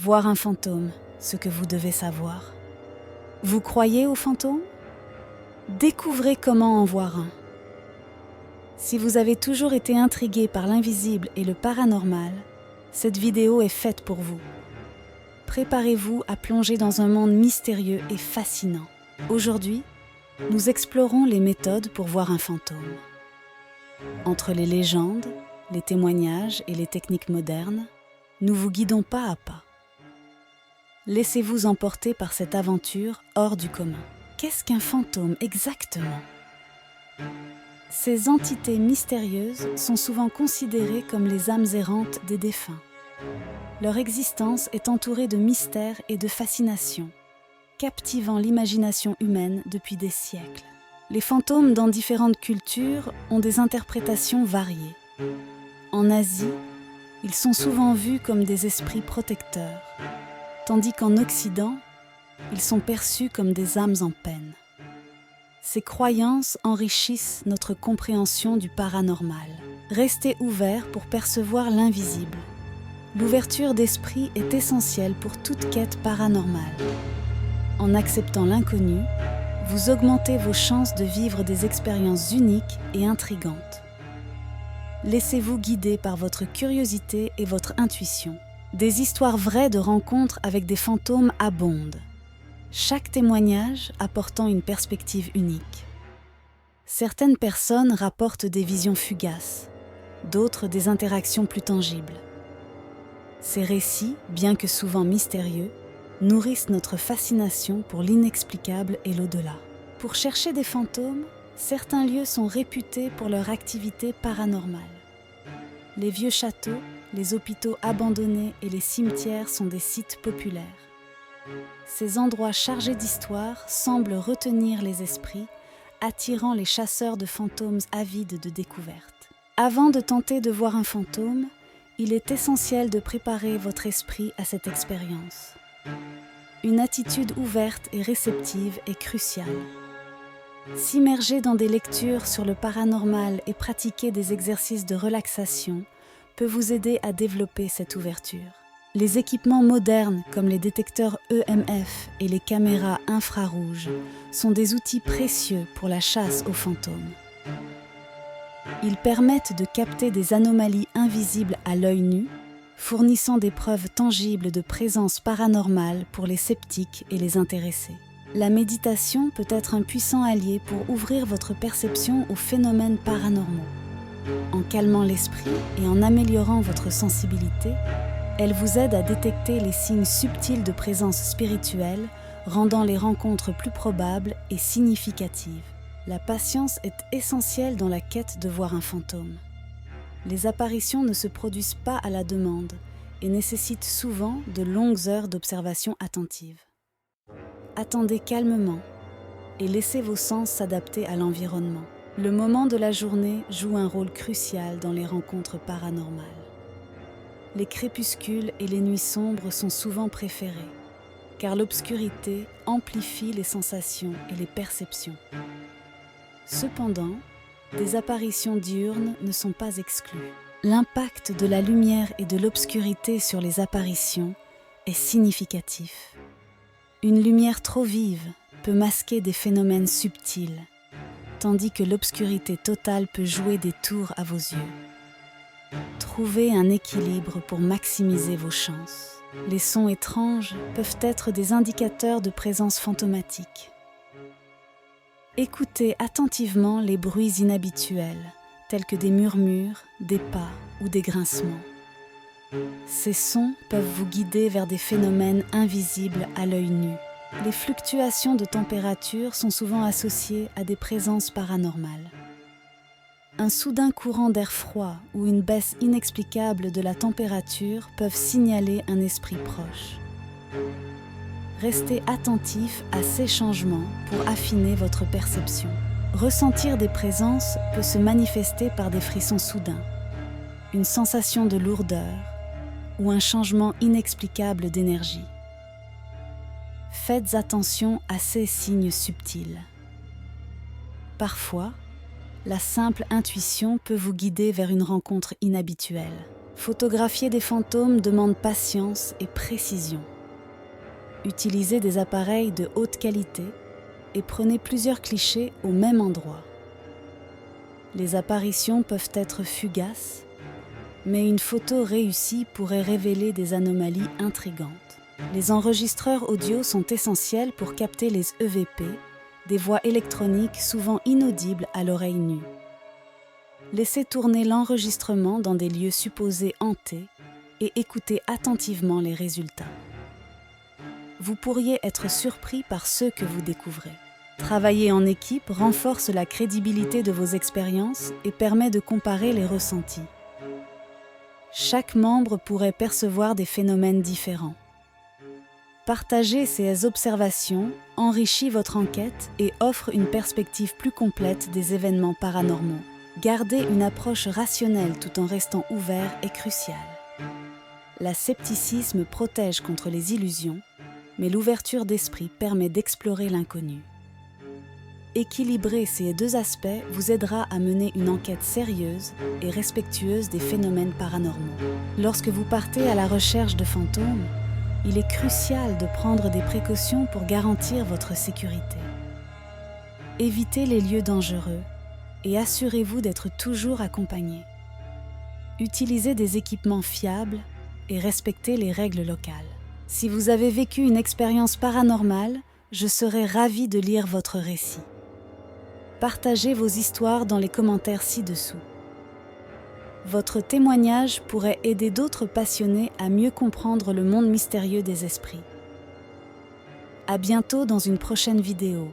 Voir un fantôme, ce que vous devez savoir. Vous croyez aux fantômes? Découvrez comment en voir un. Si vous avez toujours été intrigué par l'invisible et le paranormal, cette vidéo est faite pour vous. Préparez-vous à plonger dans un monde mystérieux et fascinant. Aujourd'hui, nous explorons les méthodes pour voir un fantôme. Entre les légendes, les témoignages et les techniques modernes, nous vous guidons pas à pas. Laissez-vous emporter par cette aventure hors du commun. Qu'est-ce qu'un fantôme exactement? Ces entités mystérieuses sont souvent considérées comme les âmes errantes des défunts. Leur existence est entourée de mystères et de fascinations, captivant l'imagination humaine depuis des siècles. Les fantômes dans différentes cultures ont des interprétations variées. En Asie, ils sont souvent vus comme des esprits protecteurs, tandis qu'en Occident, ils sont perçus comme des âmes en peine. Ces croyances enrichissent notre compréhension du paranormal. Restez ouverts pour percevoir l'invisible. L'ouverture d'esprit est essentielle pour toute quête paranormale. En acceptant l'inconnu, vous augmentez vos chances de vivre des expériences uniques et intrigantes. Laissez-vous guider par votre curiosité et votre intuition. Des histoires vraies de rencontres avec des fantômes abondent, chaque témoignage apportant une perspective unique. Certaines personnes rapportent des visions fugaces, d'autres des interactions plus tangibles. Ces récits, bien que souvent mystérieux, nourrissent notre fascination pour l'inexplicable et l'au-delà. Pour chercher des fantômes, certains lieux sont réputés pour leur activité paranormale. Les vieux châteaux, les hôpitaux abandonnés et les cimetières sont des sites populaires. Ces endroits chargés d'histoire semblent retenir les esprits, attirant les chasseurs de fantômes avides de découvertes. Avant de tenter de voir un fantôme, il est essentiel de préparer votre esprit à cette expérience. Une attitude ouverte et réceptive est cruciale. S'immerger dans des lectures sur le paranormal et pratiquer des exercices de relaxation peut vous aider à développer cette ouverture. Les équipements modernes comme les détecteurs EMF et les caméras infrarouges sont des outils précieux pour la chasse aux fantômes. Ils permettent de capter des anomalies invisibles à l'œil nu, fournissant des preuves tangibles de présence paranormale pour les sceptiques et les intéressés. La méditation peut être un puissant allié pour ouvrir votre perception aux phénomènes paranormaux. En calmant l'esprit et en améliorant votre sensibilité, elle vous aide à détecter les signes subtils de présence spirituelle, rendant les rencontres plus probables et significatives. La patience est essentielle dans la quête de voir un fantôme. Les apparitions ne se produisent pas à la demande et nécessitent souvent de longues heures d'observation attentive. Attendez calmement et laissez vos sens s'adapter à l'environnement. Le moment de la journée joue un rôle crucial dans les rencontres paranormales. Les crépuscules et les nuits sombres sont souvent préférés, car l'obscurité amplifie les sensations et les perceptions. Cependant, des apparitions diurnes ne sont pas exclues. L'impact de la lumière et de l'obscurité sur les apparitions est significatif. Une lumière trop vive peut masquer des phénomènes subtils, tandis que l'obscurité totale peut jouer des tours à vos yeux. Trouvez un équilibre pour maximiser vos chances. Les sons étranges peuvent être des indicateurs de présence fantomatique. Écoutez attentivement les bruits inhabituels, tels que des murmures, des pas ou des grincements. Ces sons peuvent vous guider vers des phénomènes invisibles à l'œil nu. Les fluctuations de température sont souvent associées à des présences paranormales. Un soudain courant d'air froid ou une baisse inexplicable de la température peuvent signaler un esprit proche. Restez attentif à ces changements pour affiner votre perception. Ressentir des présences peut se manifester par des frissons soudains, une sensation de lourdeur ou un changement inexplicable d'énergie. Faites attention à ces signes subtils. Parfois, la simple intuition peut vous guider vers une rencontre inhabituelle. Photographier des fantômes demande patience et précision. Utilisez des appareils de haute qualité et prenez plusieurs clichés au même endroit. Les apparitions peuvent être fugaces, mais une photo réussie pourrait révéler des anomalies intrigantes. Les enregistreurs audio sont essentiels pour capter les EVP, des voix électroniques souvent inaudibles à l'oreille nue. Laissez tourner l'enregistrement dans des lieux supposés hantés et écoutez attentivement les résultats. Vous pourriez être surpris par ceux que vous découvrez. Travailler en équipe renforce la crédibilité de vos expériences et permet de comparer les ressentis. Chaque membre pourrait percevoir des phénomènes différents. Partager ces observations enrichit votre enquête et offre une perspective plus complète des événements paranormaux. Garder une approche rationnelle tout en restant ouvert est crucial. L'ascepticisme protège contre les illusions, mais l'ouverture d'esprit permet d'explorer l'inconnu. Équilibrer ces deux aspects vous aidera à mener une enquête sérieuse et respectueuse des phénomènes paranormaux. Lorsque vous partez à la recherche de fantômes, il est crucial de prendre des précautions pour garantir votre sécurité. Évitez les lieux dangereux et assurez-vous d'être toujours accompagné. Utilisez des équipements fiables et respectez les règles locales. Si vous avez vécu une expérience paranormale, je serai ravie de lire votre récit. Partagez vos histoires dans les commentaires ci-dessous. Votre témoignage pourrait aider d'autres passionnés à mieux comprendre le monde mystérieux des esprits. À bientôt dans une prochaine vidéo.